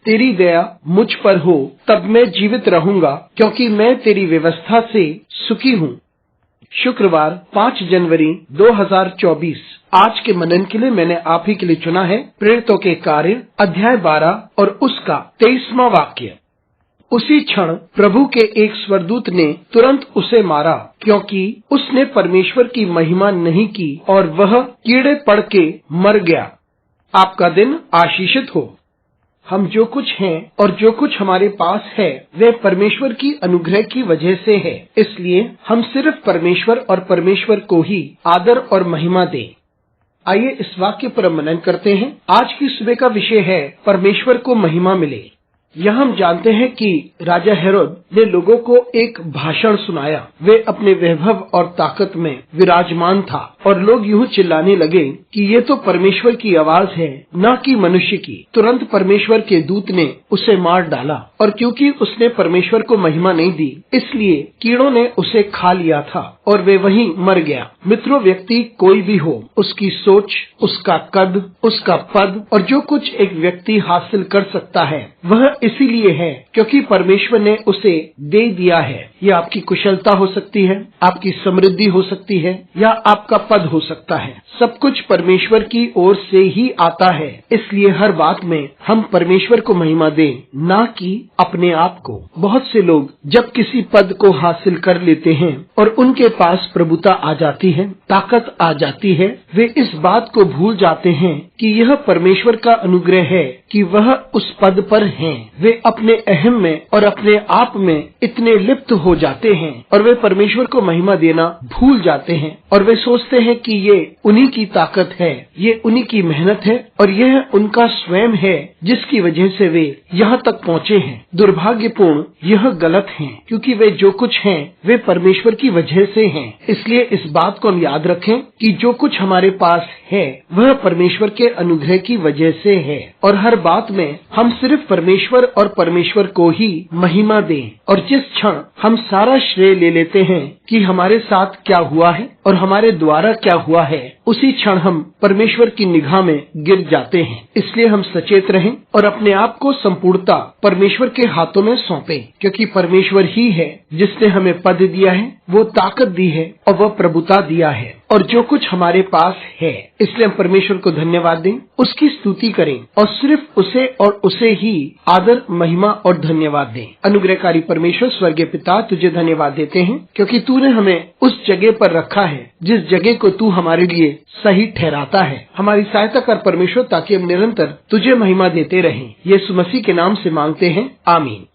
तेरी दया मुझ पर हो, तब मैं जीवित रहूंगा, क्योंकि मैं तेरी व्यवस्था से सुखी हूँ। शुक्रवार 5 जनवरी 2024। आज के मनन के लिए मैंने आप ही के लिए चुना है प्रेरितों के कार्य अध्याय 12 और उसका 23वां वाक्य। उसी क्षण प्रभु के एक स्वर्गदूत ने तुरंत उसे मारा, क्योंकि उसने परमेश्वर की महिमा नहीं की और वह कीड़े पड़ के मर गया। आपका दिन आशीषित हो। हम जो कुछ हैं और जो कुछ हमारे पास है वह परमेश्वर की अनुग्रह की वजह से है। इसलिए हम सिर्फ परमेश्वर और परमेश्वर को ही आदर और महिमा दें। आइए इस वाक्य पर मनन करते हैं। आज की सुबह का विषय है परमेश्वर को महिमा मिले। यहाँ हम जानते हैं कि राजा हेरोद ने लोगों को एक भाषण सुनाया। वे अपने वैभव और ताकत में विराजमान था और लोग यूं चिल्लाने लगे कि ये तो परमेश्वर की आवाज है, न कि मनुष्य की। तुरंत परमेश्वर के दूत ने उसे मार डाला और क्योंकि उसने परमेश्वर को महिमा नहीं दी, इसलिए कीड़ों ने उसे खा लिया था और वे वहीं मर गया। मित्रों, व्यक्ति कोई भी हो, उसकी सोच, उसका कद, उसका पद और जो कुछ एक व्यक्ति हासिल कर सकता है वह इसीलिए है क्योंकि परमेश्वर ने उसे दे दिया है। यह आपकी कुशलता हो सकती है, आपकी समृद्धि हो सकती है या आपका पद हो सकता है। सब कुछ परमेश्वर की ओर से ही आता है। इसलिए हर बात में हम परमेश्वर को महिमा दें, ना कि अपने आप को। बहुत से लोग जब किसी पद को हासिल कर लेते हैं और उनके पास प्रभुता आ जाती है, ताकत आ जाती है, वे इस बात को भूल जाते हैं कि यह परमेश्वर का अनुग्रह है कि वह उस पद पर हैं। वे अपने अहम में और अपने आप में इतने लिप्त हो जाते हैं और वे परमेश्वर को महिमा देना भूल जाते हैं और वे सोचते हैं कि ये उन्हीं की ताकत है, ये उन्हीं की मेहनत है और यह उनका स्वयं है जिसकी वजह से वे यहाँ तक पहुँचे हैं। दुर्भाग्यपूर्ण यह गलत है, क्योंकि वे जो कुछ हैं वे परमेश्वर की वजह से हैं। इसलिए इस बात को हम याद रखें कि जो कुछ हमारे पास है वह परमेश्वर के अनुग्रह की वजह से है और हर बात में हम सिर्फ परमेश्वर और परमेश्वर को ही महिमा दें। और जिस क्षण हम सारा श्रेय ले लेते हैं कि हमारे साथ क्या हुआ है और हमारे द्वारा क्या हुआ है, उसी क्षण हम परमेश्वर की निगाह में गिर जाते हैं। इसलिए हम सचेत रहें और अपने आप को संपूर्णता परमेश्वर के हाथों में सौंपें, क्योंकि परमेश्वर ही है जिसने हमें पद दिया है, वो ताकत दी है और वह प्रभुता दिया है और जो कुछ हमारे पास है। इसलिए हम परमेश्वर को धन्यवाद दें, उसकी स्तुति करें और सिर्फ उसे और उसे ही आदर, महिमा और धन्यवाद दें। अनुग्रहकारी परमेश्वर स्वर्गीय पिता, तुझे धन्यवाद देते हैं क्योंकि तूने हमें उस जगह पर रखा है जिस जगह को तू हमारे लिए सही ठहराता है। हमारी सहायता कर परमेश्वर, ताकि हम निरंतर तुझे महिमा देते रहें। यीशु मसीह के नाम से मांगते हैं, आमीन।